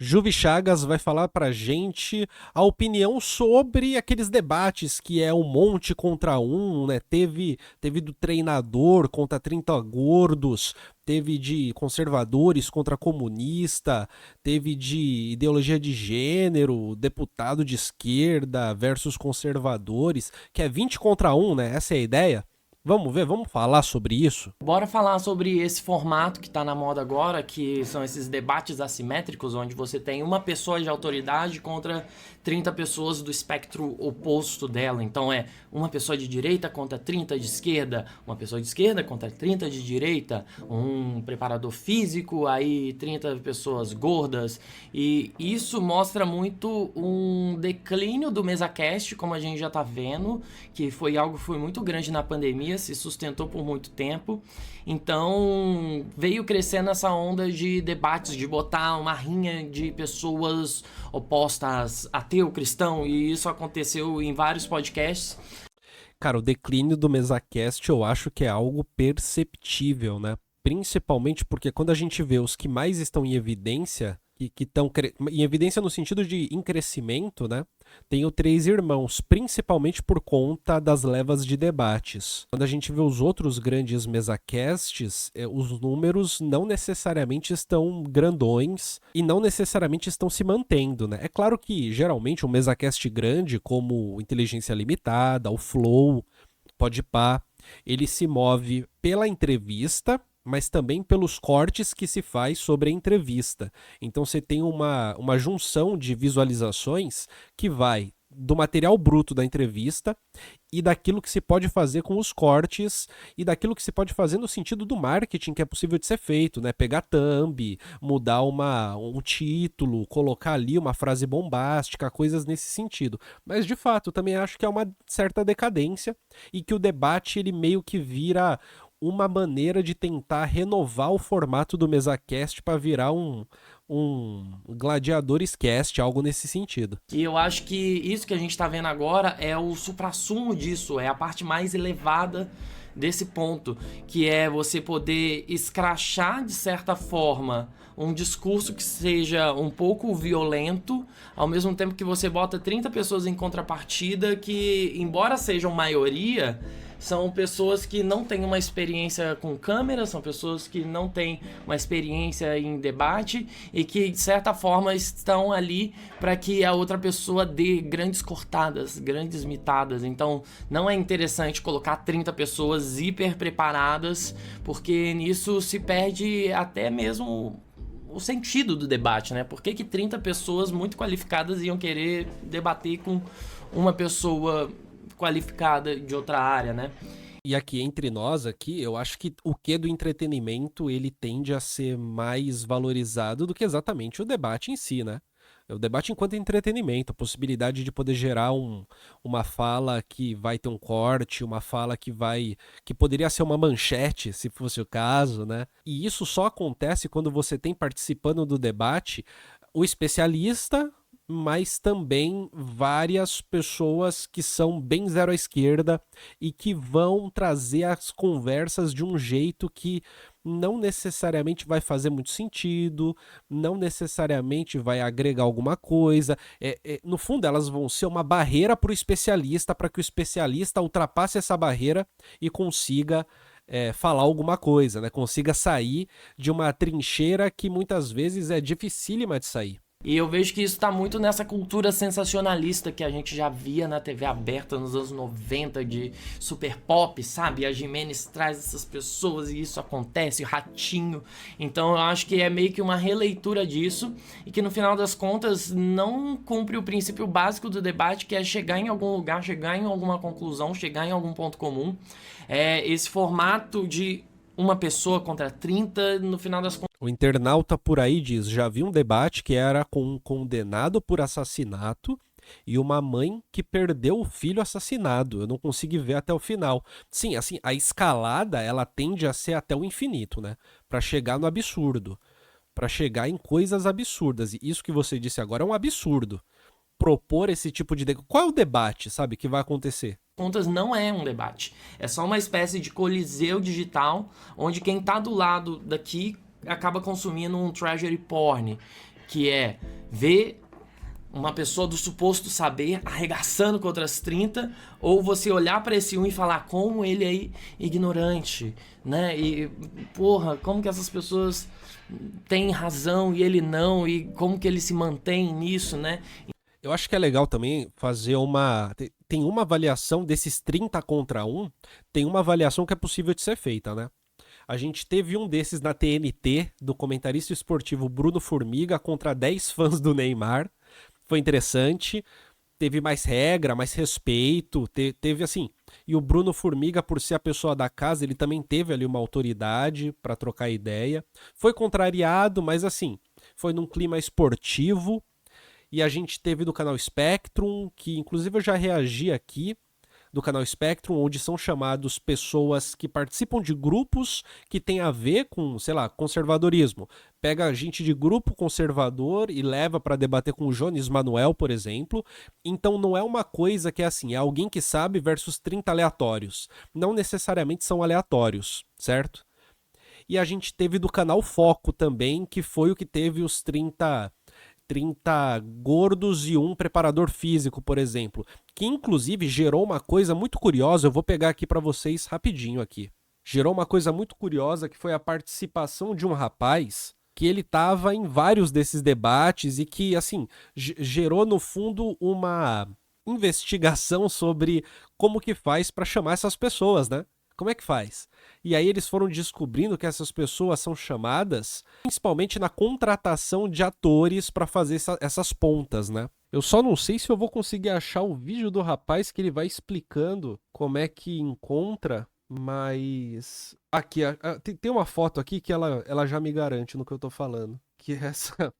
Juvi Chagas vai falar pra gente a opinião sobre aqueles debates que é um monte contra um, né? Teve do treinador contra 30 gordos, teve de conservadores contra comunista, teve de ideologia de gênero, deputado de esquerda versus conservadores, que é 20 contra um, né? Essa é a ideia. Vamos ver, vamos falar sobre isso? Bora falar sobre esse formato que está na moda agora, que são esses debates assimétricos, onde você tem uma pessoa de autoridade contra 30 pessoas do espectro oposto dela. Então é uma pessoa de direita contra 30 de esquerda, uma pessoa de esquerda contra 30 de direita, um preparador físico, aí 30 pessoas gordas. E isso mostra muito um declínio do MesaCast, como a gente já está vendo, que foi muito grande na pandemia, se sustentou por muito tempo. Então veio crescendo essa onda de debates, de botar uma rinha de pessoas opostas, ateu, cristão, e isso aconteceu em vários podcasts. Cara, o declínio do MesaCast eu acho que é algo perceptível, né? Principalmente porque quando a gente vê os que mais estão em evidência, que estão em evidência no sentido de em crescimento, né? Tem o Três Irmãos, principalmente por conta das levas de debates. Quando a gente vê os outros grandes mesacasts, os números não necessariamente estão grandões e não necessariamente estão se mantendo, né? É claro que, geralmente, um mesacast grande, como o Inteligência Limitada, o Flow, Podpah, ele se move pela entrevista, mas também pelos cortes que se faz sobre a entrevista. Então você tem uma junção de visualizações que vai do material bruto da entrevista e daquilo que se pode fazer com os cortes e daquilo que se pode fazer no sentido do marketing que é possível de ser feito, né? Pegar thumb, mudar um título, colocar ali uma frase bombástica, coisas nesse sentido. Mas de fato, também acho que é uma certa decadência e que o debate ele meio que vira uma maneira de tentar renovar o formato do MesaCast para virar um Gladiadores Cast, algo nesse sentido. E eu acho que isso que a gente está vendo agora é o suprassumo disso, é a parte mais elevada desse ponto, que é você poder escrachar de certa forma um discurso que seja um pouco violento, ao mesmo tempo que você bota 30 pessoas em contrapartida que, embora sejam maioria, são pessoas que não têm uma experiência com câmera, são pessoas que não têm uma experiência em debate e que, de certa forma, estão ali para que a outra pessoa dê grandes cortadas, grandes mitadas. Então, não é interessante colocar 30 pessoas hiper preparadas, porque nisso se perde até mesmo o sentido do debate, né? Por que 30 pessoas muito qualificadas iam querer debater com uma pessoa qualificada de outra área, né? E aqui entre nós aqui, eu acho que o que do entretenimento ele tende a ser mais valorizado do que exatamente o debate em si, né? O debate enquanto entretenimento, a possibilidade de poder gerar uma fala que vai ter um corte, uma fala que poderia ser uma manchete, se fosse o caso, né? E isso só acontece quando você tem participando do debate o especialista, mas também várias pessoas que são bem zero à esquerda e que vão trazer as conversas de um jeito que não necessariamente vai fazer muito sentido, não necessariamente vai agregar alguma coisa. No fundo, elas vão ser uma barreira para o especialista, para que o especialista ultrapasse essa barreira e consiga falar alguma coisa, né? Consiga sair de uma trincheira que muitas vezes é dificílima de sair. E eu vejo que isso está muito nessa cultura sensacionalista que a gente já via na TV aberta nos anos 90 de super pop, sabe? A Jimenez traz essas pessoas e isso acontece, Ratinho. Então eu acho que é meio que uma releitura disso e que no final das contas não cumpre o princípio básico do debate, que é chegar em algum lugar, chegar em alguma conclusão, chegar em algum ponto comum. Esse formato de uma pessoa contra 30, no final das contas. O internauta por aí diz: já vi um debate que era com um condenado por assassinato e uma mãe que perdeu o filho assassinado. Eu não consegui ver até o final. Sim, assim, a escalada ela tende a ser até o infinito, né? Para chegar no absurdo, para chegar em coisas absurdas. E isso que você disse agora é um absurdo. Propor esse tipo de. Qual é o debate, sabe, que vai acontecer? Contas não é um debate. É só uma espécie de coliseu digital onde quem tá do lado daqui acaba consumindo um treasury porn. que é ver uma pessoa do suposto saber arregaçando contra as 30, ou você olhar para esse um e falar como ele é ignorante, né? E, porra, como que essas pessoas têm razão e ele não, e como que ele se mantém nisso, né? Eu acho que é legal também fazer uma... Tem uma avaliação desses 30 contra 1, tem uma avaliação que é possível de ser feita, né? A gente teve um desses na TNT, do comentarista esportivo Bruno Formiga contra 10 fãs do Neymar. Foi interessante, teve mais regra, mais respeito, teve assim... E o Bruno Formiga, por ser a pessoa da casa, ele também teve ali uma autoridade para trocar ideia. Foi contrariado, mas assim, foi num clima esportivo. E a gente teve do canal Spectrum, que inclusive eu já reagi aqui, do canal Spectrum, onde são chamados pessoas que participam de grupos que tem a ver com, sei lá, conservadorismo. Pega gente de grupo conservador e leva para debater com o Jones Manuel, por exemplo. Então não é uma coisa que é assim, é alguém que sabe versus 30 aleatórios. Não necessariamente são aleatórios, certo? E a gente teve do canal Foco também, que foi o que teve os 30 gordos e um preparador físico, por exemplo, que inclusive gerou uma coisa muito curiosa, eu vou pegar aqui para vocês rapidinho aqui. Gerou uma coisa muito curiosa que foi a participação de um rapaz que ele estava em vários desses debates e que, assim, gerou no fundo uma investigação sobre como que faz para chamar essas pessoas, né? Como é que faz? E aí eles foram descobrindo que essas pessoas são chamadas principalmente na contratação de atores para fazer essas pontas, né? Eu só não sei se eu vou conseguir achar o vídeo do rapaz que ele vai explicando como é que encontra, mas... Aqui, tem uma foto aqui que ela já me garante no que eu tô falando. Que é essa...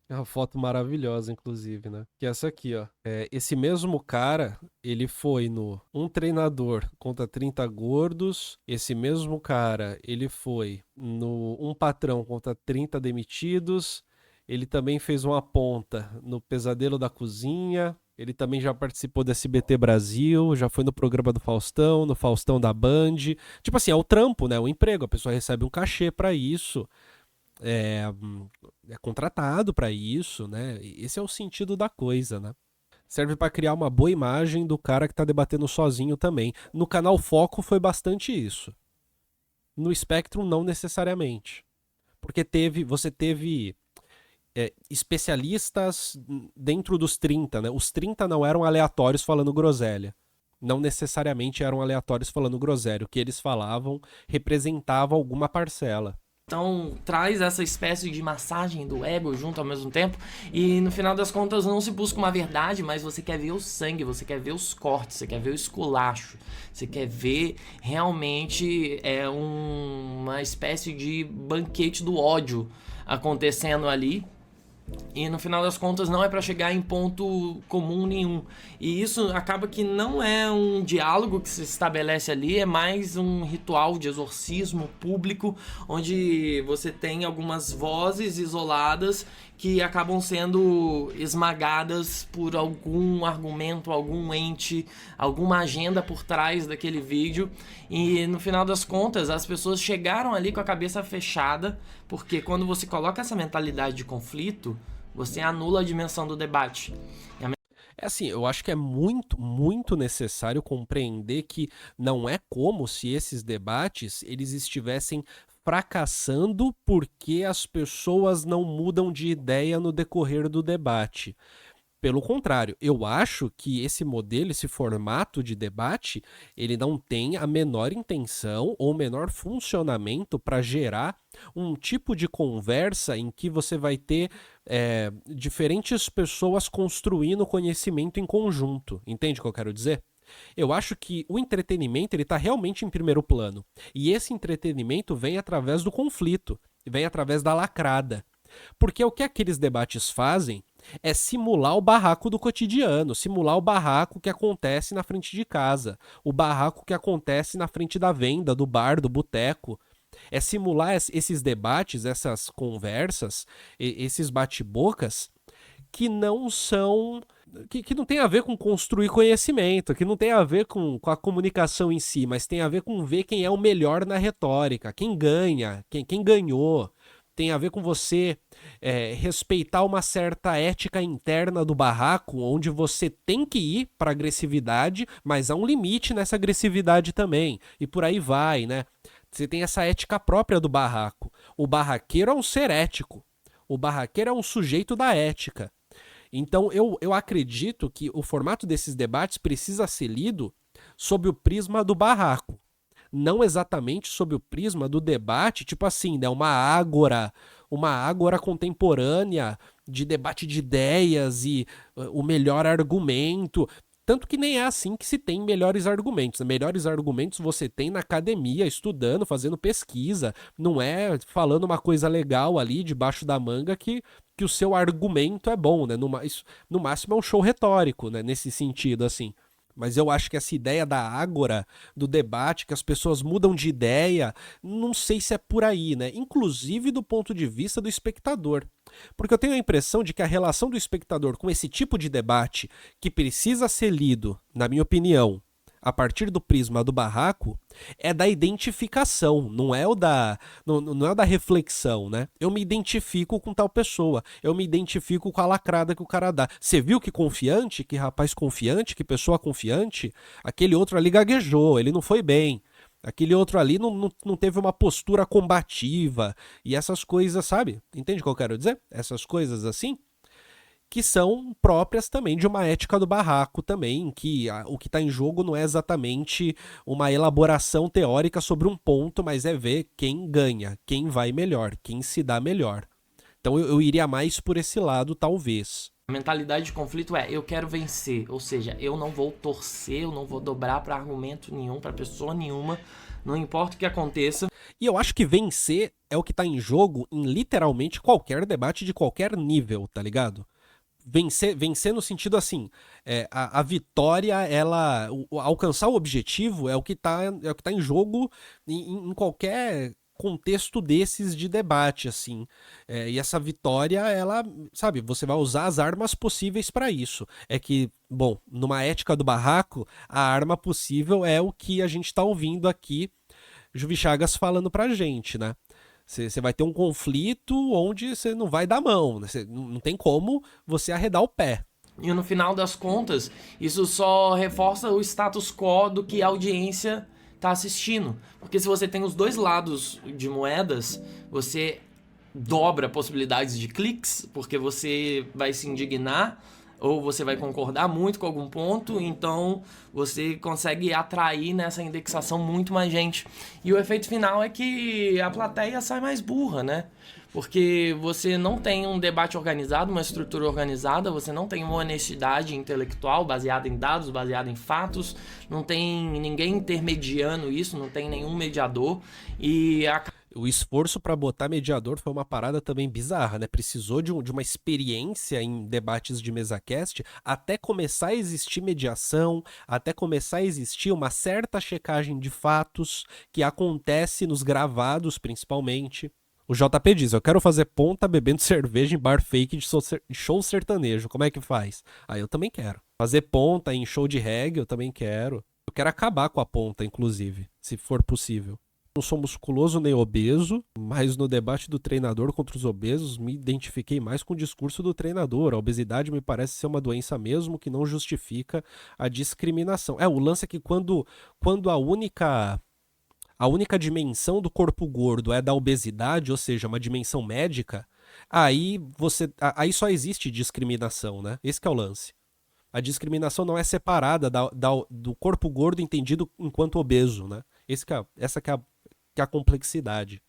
É uma foto maravilhosa, inclusive, né? Que é essa aqui, ó. Esse mesmo cara, ele foi no Um Treinador contra 30 Gordos. Esse mesmo cara, ele foi no Um Patrão contra 30 Demitidos. Ele também fez uma ponta no Pesadelo da Cozinha. Ele também já participou do SBT Brasil, já foi no programa do Faustão, no Faustão da Band. Tipo assim, é o trampo, né? O emprego. A pessoa recebe um cachê pra isso. É contratado para isso, né? Esse é o sentido da coisa, né? Serve para criar uma boa imagem do cara que tá debatendo sozinho também. No canal Foco foi bastante isso. No Spectrum não necessariamente. Porque você teve especialistas dentro dos 30, né? Os 30 não eram aleatórios falando groselha. Não necessariamente eram aleatórios falando groselha. O que eles falavam representava alguma parcela. Então traz essa espécie de massagem do ego junto ao mesmo tempo. E no final das contas não se busca uma verdade, mas você quer ver o sangue, você quer ver os cortes, você quer ver o esculacho. Você quer ver realmente uma espécie de banquete do ódio acontecendo ali. E no final das contas não é para chegar em ponto comum nenhum. E isso acaba que não é um diálogo que se estabelece ali, é mais um ritual de exorcismo público, onde você tem algumas vozes isoladas que acabam sendo esmagadas por algum argumento, algum ente, alguma agenda por trás daquele vídeo. E no final das contas as pessoas chegaram ali com a cabeça fechada, porque quando você coloca essa mentalidade de conflito, você anula a dimensão do debate. É assim, eu acho que é muito, muito necessário compreender que não é como se esses debates eles estivessem fracassando porque as pessoas não mudam de ideia no decorrer do debate. Pelo contrário, eu acho que esse modelo, esse formato de debate, ele não tem a menor intenção ou menor funcionamento para gerar um tipo de conversa em que você vai ter diferentes pessoas construindo conhecimento em conjunto. Entende o que eu quero dizer? Eu acho que o entretenimento ele está realmente em primeiro plano. E esse entretenimento vem através do conflito, vem através da lacrada. Porque o que aqueles debates fazem é simular o barraco do cotidiano, simular o barraco que acontece na frente de casa, o barraco que acontece na frente da venda, do bar, do boteco. É simular esses debates, essas conversas, esses bate-bocas que não são... Que não tem a ver com construir conhecimento, que não tem a ver com a comunicação em si, mas tem a ver com ver quem é o melhor na retórica, quem ganha, quem ganhou. tem a ver com você respeitar uma certa ética interna do barraco, onde você tem que ir para agressividade, mas há um limite nessa agressividade também, e por aí vai, né? Você tem essa ética própria do barraco. O barraqueiro é um ser ético. O barraqueiro é um sujeito da ética. Então eu acredito que o formato desses debates precisa ser lido sob o prisma do barraco. Não exatamente sob o prisma do debate, tipo assim, né, uma ágora contemporânea de debate de ideias e o melhor argumento. Tanto que nem é assim que se tem melhores argumentos. Melhores argumentos você tem na academia, estudando, fazendo pesquisa. Não é falando uma coisa legal ali debaixo da manga que o seu argumento é bom, né? No máximo é um show retórico, né? Nesse sentido, assim. Mas eu acho que essa ideia da ágora, do debate, que as pessoas mudam de ideia, não sei se é por aí, né? Inclusive do ponto de vista do espectador. Porque eu tenho a impressão de que a relação do espectador com esse tipo de debate, que precisa ser lido, na minha opinião, a partir do prisma do barraco, é da identificação, não é o da reflexão, né? Eu me identifico com tal pessoa, eu me identifico com a lacrada que o cara dá. Você viu que confiante, que rapaz confiante, que pessoa confiante? Aquele outro ali gaguejou, ele não foi bem. Aquele outro ali não teve uma postura combativa e essas coisas, sabe? Entende o que eu quero dizer? Essas coisas assim, que são próprias também de uma ética do barraco também, que o que está em jogo não é exatamente uma elaboração teórica sobre um ponto, mas é ver quem ganha, quem vai melhor, quem se dá melhor. Então eu iria mais por esse lado, talvez. A mentalidade de conflito é: eu quero vencer, ou seja, eu não vou torcer, eu não vou dobrar para argumento nenhum, para pessoa nenhuma, não importa o que aconteça. E eu acho que vencer é o que está em jogo em literalmente qualquer debate de qualquer nível, tá ligado? Vencer no sentido assim, a vitória, alcançar o objetivo é o que tá em jogo em qualquer contexto desses de debate, assim. E essa vitória, ela, sabe, você vai usar as armas possíveis para isso. É que, bom, numa ética do barraco, a arma possível é o que a gente tá ouvindo aqui, Juvi Chagas falando pra gente, né? Você vai ter um conflito onde você não vai dar mão, né? Não tem como você arredar o pé. E no final das contas, isso só reforça o status quo do que a audiência está assistindo. Porque se você tem os dois lados de moedas, você dobra possibilidades de cliques, porque você vai se indignar ou você vai concordar muito com algum ponto, então você consegue atrair nessa indexação muito mais gente. E o efeito final é que a plateia sai mais burra, né? Porque você não tem um debate organizado, uma estrutura organizada, você não tem uma honestidade intelectual baseada em dados, baseada em fatos, não tem ninguém intermediando isso, não tem nenhum mediador e o esforço para botar mediador foi uma parada também bizarra, né? Precisou de uma experiência em debates de MesaCast até começar a existir mediação, até começar a existir uma certa checagem de fatos que acontece nos gravados, principalmente. O JP diz, eu quero fazer ponta bebendo cerveja em bar fake de show sertanejo. Como é que faz? Eu também quero. Fazer ponta em show de reggae, eu também quero. Eu quero acabar com a ponta, inclusive, se for possível. Não sou musculoso nem obeso, mas no debate do treinador contra os obesos me identifiquei mais com o discurso do treinador. A obesidade me parece ser uma doença mesmo que não justifica a discriminação. O lance é que quando a única dimensão do corpo gordo é da obesidade, ou seja, uma dimensão médica, aí só existe discriminação, né? Esse que é o lance. A discriminação não é separada do corpo gordo entendido enquanto obeso, né? Essa que é a complexidade.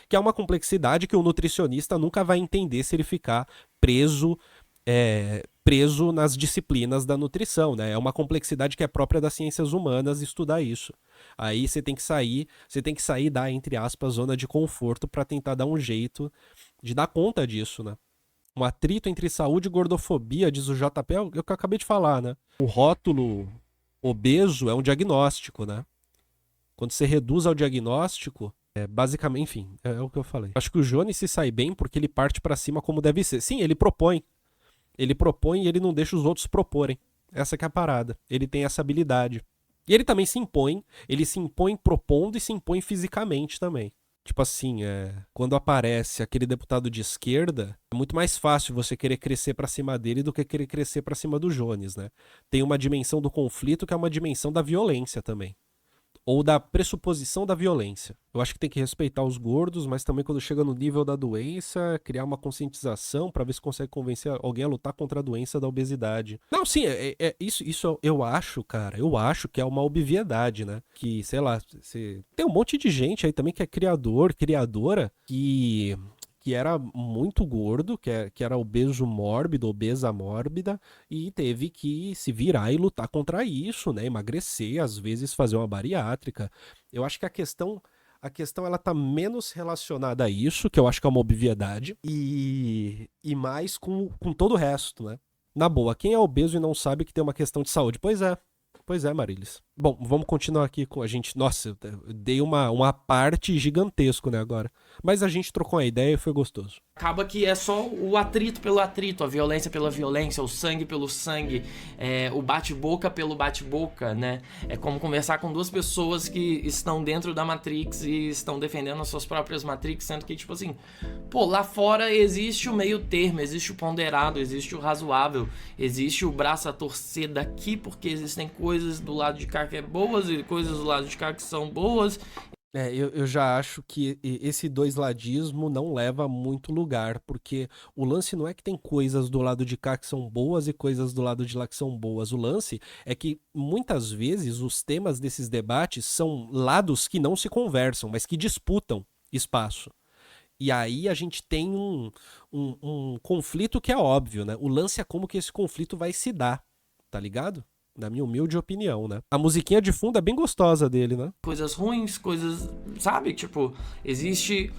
Que é uma complexidade que o nutricionista nunca vai entender se ele ficar preso nas disciplinas da nutrição, né? É uma complexidade que é própria das ciências humanas estudar isso. Aí você tem que sair da, entre aspas, zona de conforto para tentar dar um jeito de dar conta disso, né? Um atrito entre saúde e gordofobia, diz o JP, é o que eu acabei de falar, né? O rótulo obeso é um diagnóstico, né? Quando você reduz ao diagnóstico, basicamente, enfim, é o que eu falei. Acho que o Jones se sai bem porque ele parte pra cima como deve ser. Sim, ele propõe. Ele propõe e ele não deixa os outros proporem. Essa que é a parada. Ele tem essa habilidade. E ele também se impõe. Ele se impõe propondo e se impõe fisicamente também. Tipo assim, quando aparece aquele deputado de esquerda, é muito mais fácil você querer crescer pra cima dele do que querer crescer pra cima do Jones, né? Tem uma dimensão do conflito que é uma dimensão da violência também. Ou da pressuposição da violência. Eu acho que tem que respeitar os gordos, mas também quando chega no nível da doença, criar uma conscientização pra ver se consegue convencer alguém a lutar contra a doença da obesidade. Não, sim, isso eu acho, cara, eu acho que é uma obviedade, né? Que, sei lá, tem um monte de gente aí também que é criador, criadora, que era muito gordo, que era obeso mórbido, obesa mórbida, e teve que se virar e lutar contra isso, né? Emagrecer, às vezes fazer uma bariátrica. Eu acho que a questão ela tá menos relacionada a isso, que eu acho que é uma obviedade, e mais com todo o resto, né? Na boa, quem é obeso e não sabe que tem uma questão de saúde? Pois é, Marilis. Bom, vamos continuar aqui com a gente. Nossa, eu dei uma parte gigantesco, né, agora. Mas a gente trocou uma ideia e foi gostoso. Acaba que é só o atrito pelo atrito, a violência pela violência, o sangue pelo sangue, o bate-boca pelo bate-boca, né? É como conversar com duas pessoas que estão dentro da Matrix e estão defendendo as suas próprias Matrix, sendo que, tipo assim, pô, lá fora existe o meio termo, existe o ponderado, existe o razoável, existe o braço a torcer daqui, porque existem coisas do lado de cá que é boas e coisas do lado de cá que são boas. Eu já acho que esse doisladismo não leva a muito lugar, porque o lance não é que tem coisas do lado de cá que são boas e coisas do lado de lá que são boas. O lance é que muitas vezes os temas desses debates são lados que não se conversam, mas que disputam espaço. E aí a gente tem um conflito que é óbvio, né? O lance é como que esse conflito vai se dar, tá ligado? Na minha humilde opinião, né? A musiquinha de fundo é bem gostosa dele, né? Coisas ruins, coisas, sabe? Tipo, existe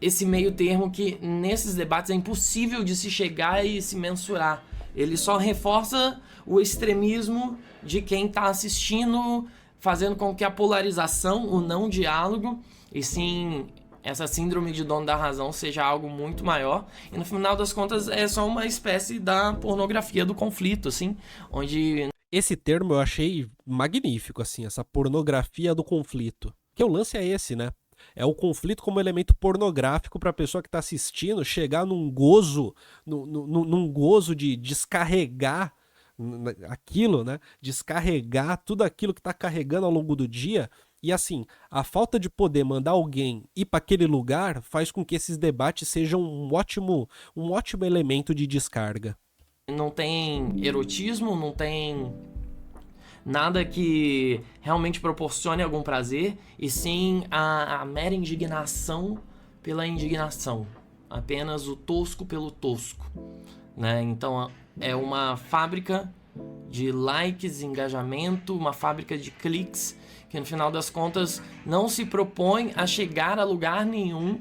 esse meio termo que nesses debates é impossível de se chegar e se mensurar. Ele só reforça o extremismo de quem tá assistindo, fazendo com que a polarização, o não diálogo, e sim essa síndrome de dono da razão seja algo muito maior. E no final das contas é só uma espécie da pornografia do conflito, assim, onde Esse termo eu achei magnífico, assim, essa pornografia do conflito. Que o lance é esse, né? É o conflito como elemento pornográfico para a pessoa que está assistindo chegar num gozo, num gozo de descarregar aquilo, né? Descarregar tudo aquilo que está carregando ao longo do dia. E assim, a falta de poder mandar alguém ir para aquele lugar faz com que esses debates sejam um ótimo elemento de descarga. não tem erotismo, não tem nada que realmente proporcione algum prazer, e sim a mera indignação pela indignação. Apenas o tosco pelo tosco, né? Então é uma fábrica de likes, engajamento, uma fábrica de cliques que no final das contas não se propõe a chegar a lugar nenhum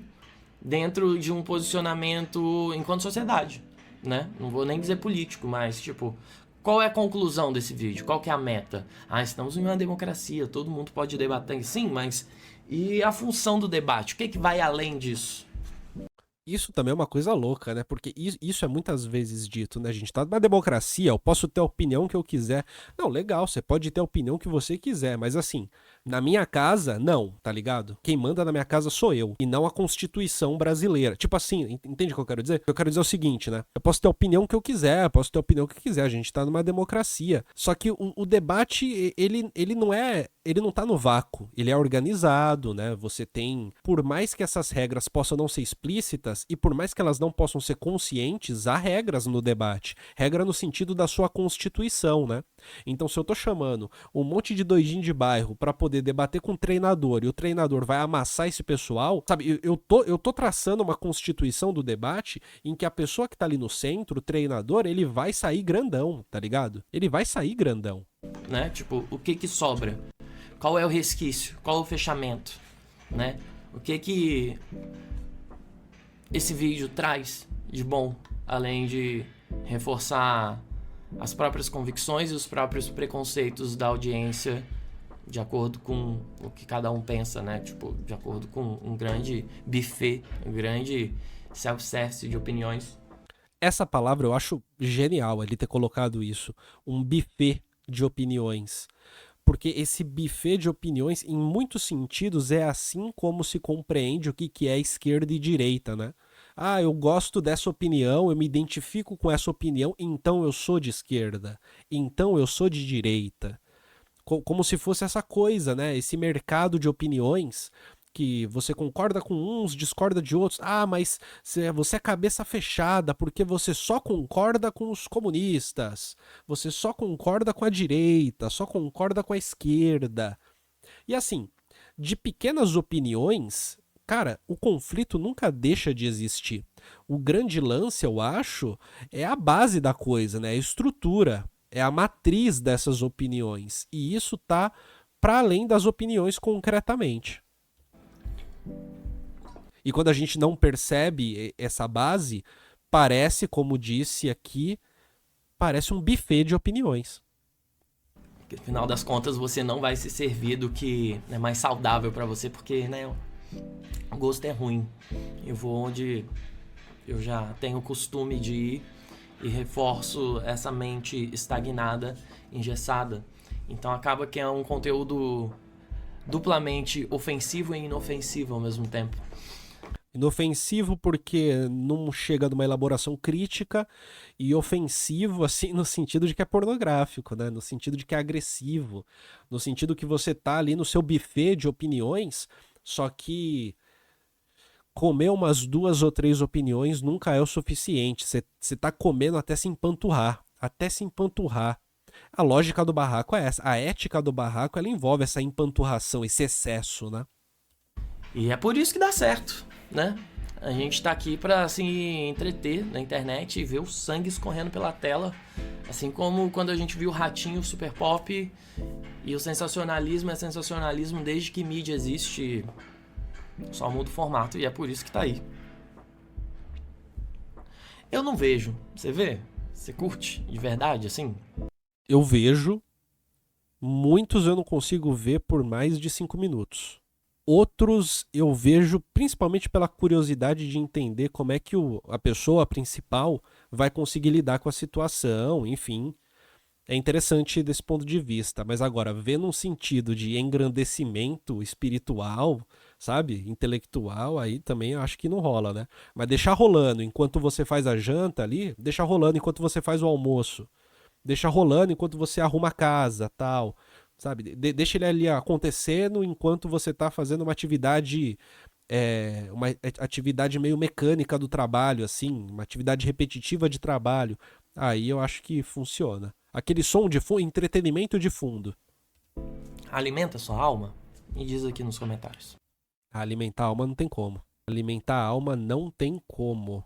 dentro de um posicionamento enquanto sociedade, né? Não vou nem dizer político, mas tipo, qual é a conclusão desse vídeo? Qual que é a meta? Ah, estamos em uma democracia, todo mundo pode debater, sim, mas e a função do debate? O que vai além disso? Isso também é uma coisa louca, né? Porque isso é muitas vezes dito, né? A gente tá numa democracia, eu posso ter a opinião que eu quiser. Não, legal, você pode ter a opinião que você quiser, mas assim, na minha casa, não, tá ligado? Quem manda na minha casa sou eu, e não a Constituição brasileira. Tipo assim, entende o que eu quero dizer? Eu quero dizer o seguinte, né? Eu posso ter a opinião que eu quiser, eu posso ter a opinião que eu quiser, a gente tá numa democracia. Só que o debate, ele não é. Ele não tá no vácuo, ele é organizado, né? Você tem. Por mais que essas regras possam não ser explícitas, e por mais que elas não possam ser conscientes, há regras no debate. Regra no sentido da sua constituição, né? Então, se eu tô chamando um monte de doidinho de bairro pra poder debater com o treinador e o treinador vai amassar esse pessoal, sabe? Eu tô traçando uma constituição do debate em que a pessoa que tá ali no centro, o treinador, ele vai sair grandão, tá ligado? Ele vai sair grandão. Né? Tipo, o que sobra? Qual é o resquício? Qual é o fechamento? Né? O que esse vídeo traz de bom, além de reforçar as próprias convicções e os próprios preconceitos da audiência de acordo com o que cada um pensa, né? Tipo, de acordo com um grande buffet, um grande self-service de opiniões. Essa palavra eu acho genial ele ter colocado isso. Um buffet de opiniões. porque esse buffet de opiniões, em muitos sentidos, é assim como se compreende o que é esquerda e direita, né? Ah, eu gosto dessa opinião, eu me identifico com essa opinião, então eu sou de esquerda, então eu sou de direita. Como se fosse essa coisa, né? Esse mercado de opiniões que você concorda com uns, discorda de outros. Ah, mas você é cabeça fechada porque você só concorda com os comunistas, você só concorda com a direita, só concorda com a esquerda. E assim, de pequenas opiniões, cara, o conflito nunca deixa de existir. O grande lance, eu acho, é a base da coisa, né? A estrutura, é a matriz dessas opiniões. E isso tá para além das opiniões concretamente. E quando a gente não percebe essa base, parece, como disse aqui, parece um buffet de opiniões. Porque, no final das contas, você não vai se servir do que é mais saudável para você, porque, né, o gosto é ruim. Eu vou onde eu já tenho o costume de ir e reforço essa mente estagnada, engessada. Então acaba que é um conteúdo duplamente ofensivo e inofensivo ao mesmo tempo. Inofensivo porque não chega numa elaboração crítica, e ofensivo assim no sentido de que é pornográfico, né? No sentido de que é agressivo, no sentido que você tá ali no seu buffet de opiniões, só que comer umas 2 ou 3 opiniões nunca é o suficiente. Você tá comendo até se empanturrar, até se empanturrar. A lógica do barraco é essa, a ética do barraco ela envolve essa empanturração, esse excesso, né? E é por isso que dá certo, né? A gente tá aqui pra se entreter na internet e ver o sangue escorrendo pela tela. Assim como quando a gente viu o Ratinho Super Pop, e o sensacionalismo é sensacionalismo desde que mídia existe. Só muda o formato e é por isso que tá aí. Eu não vejo. Você vê? Você curte de verdade, assim? Eu vejo, muitos eu não consigo ver por mais de 5 minutos. Outros eu vejo principalmente pela curiosidade de entender como é que a pessoa principal vai conseguir lidar com a situação, enfim. É interessante desse ponto de vista, mas agora, ver num sentido de engrandecimento espiritual, sabe, intelectual, aí também eu acho que não rola, né? Mas deixar rolando enquanto você faz a janta ali, deixar rolando enquanto você faz o almoço, deixa rolando enquanto você arruma a casa, tal, sabe? Deixa ele ali acontecendo enquanto você tá fazendo uma atividade meio mecânica do trabalho, assim, uma atividade repetitiva de trabalho. Aí eu acho que funciona. Aquele som de fundo, entretenimento de fundo. Alimenta a sua alma? Me diz aqui nos comentários. Alimentar a alma não tem como. Alimentar a alma não tem como.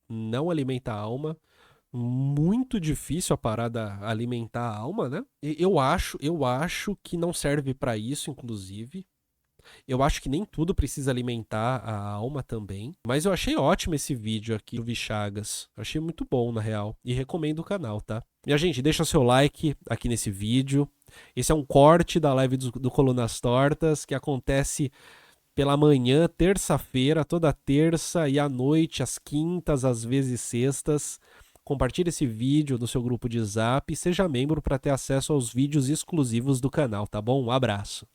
Não alimentar a alma. Muito difícil a parada alimentar a alma, né? Eu acho que não serve pra isso, inclusive. Eu acho que nem tudo precisa alimentar a alma também. Mas eu achei ótimo esse vídeo aqui do Vichagas. Achei muito bom, na real. E recomendo o canal, tá? Minha gente, deixa seu like aqui nesse vídeo. Esse é um corte da live do Colunas Tortas, que acontece pela manhã, terça-feira, toda terça, e à noite, às quintas, às vezes sextas. Compartilhe esse vídeo no seu grupo de Zap e seja membro para ter acesso aos vídeos exclusivos do canal, tá bom? Um abraço.